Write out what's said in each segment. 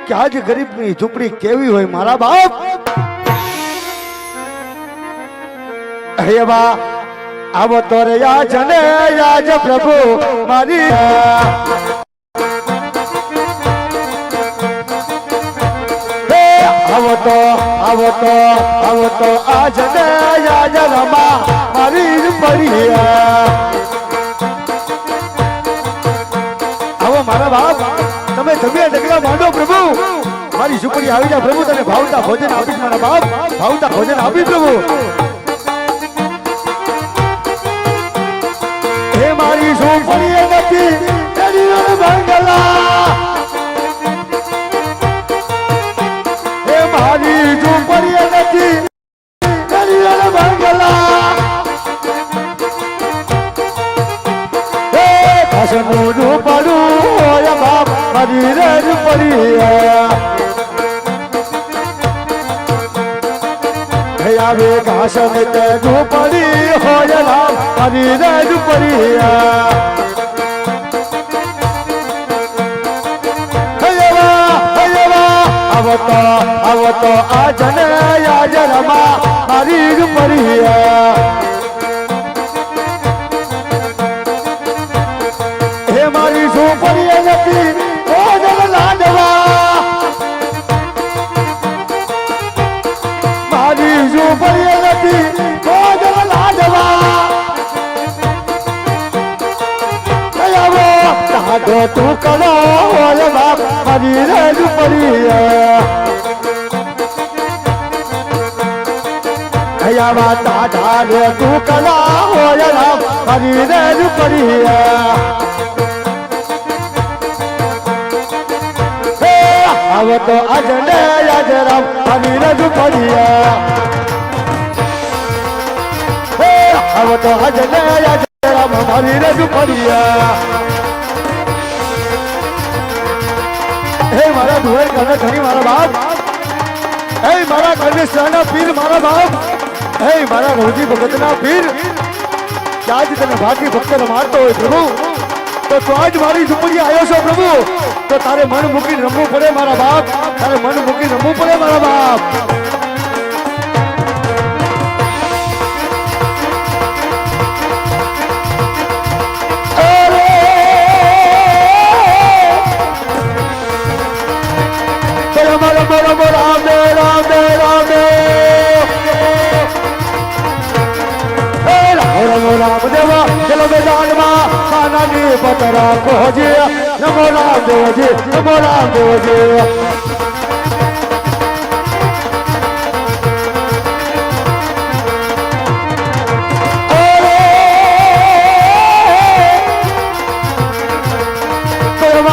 કે આજ ગરીબની ઝૂંપડી કેવી હોય મારા બાપ. હે બા આવો તો રે યાજ ને યાજ પ્રભુ મારી. આવો તો આજ ને યાજ રમા મારી જ પડી. આવો મારા બાપ તમે જમ્યા ડગલા માંડો પ્રભુ. મારી ઝૂંપડી આવી જા પ્રભુ. તને ભાવતા ભોજન આપીશ મારા બાપ. ભાવતા ભોજન આપીશ પ્રભુ. હે મારી ઝૂંપડી નથી તેરી બંગલા. હે મારી ઝૂંપડી નથી તેરી બંગલા. હે કાશનું પડું હોય બાપ મારી રેજ પડી. આવે ઘાસ ને તે ઝૂંપડી હોય રામ મારી રેજ પડી. આવો તો આજ ને યાજ રમા મારી જ પડી. હે મારી ઝૂંપડી નથી ભોજન લાડવા. મારી ઝૂંપડી નથી ભોજન લાડવા. દાદો તું કરો હોય બાપ મારી રેજ પડી. હયાવા દાદા રે તું કલા હોય રામ મારી રેજ પડી. આવો તો આજ ને યાજ રામ મારી રેજ પડી. આવો તો આજ ને યાજ રામ મારી રેજ પડી. હે મારા ધુવેર કને ધણી મારા બાપ. હે મારા કર્ણેશ્વરના પીર મારા બાપ. હે મારા રોજી ભગતના પીર. આજ તને ભાગી ભક્તને મારતો હોય પ્રભુ તો આજ મારી ઝૂંપડી આવ્યો છો પ્રભુ. તો તારે મન મૂકીને રમવું પડે મારા બાપ. તારે મન મૂકીને રમવું પડે મારા બાપ. રામદેવા ચલો મેદાનમાં ખાનાની પતરા કોજે. નમો રામદેવજી નમો રામદેવજી.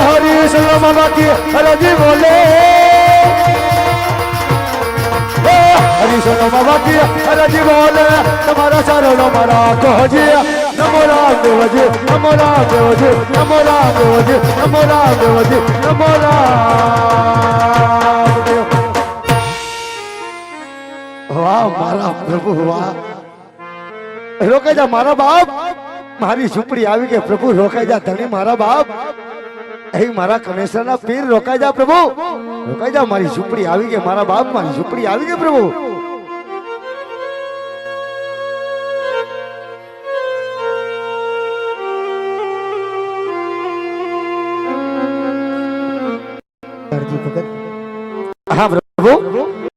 હરી સલામ બાકી હરજી બોલે. હરી સલામ બાકી હરજી બોલે. તમારા શરણો મારા કોજી. નમો રામદેવજી નમો રામદેવજી નમો રામદેવજી નમો રામદેવજી નમો રામદેવ. વાહ મારા પ્રભુ વાહ. રોકાઈ જા મારા બાપ. મારી ઝૂંપડી આવી કે પ્રભુ રોકાઈ જા ધણી મારા બાપ. એ મારા કનેશ્વરના પીર રોકાઈ જા પ્રભુ. રોકાઈ જા મારી ઝૂંપડી આવી કે મારા બાપ. મારી ઝૂંપડી આવી કે પ્રભુ. હા પ્રભુ.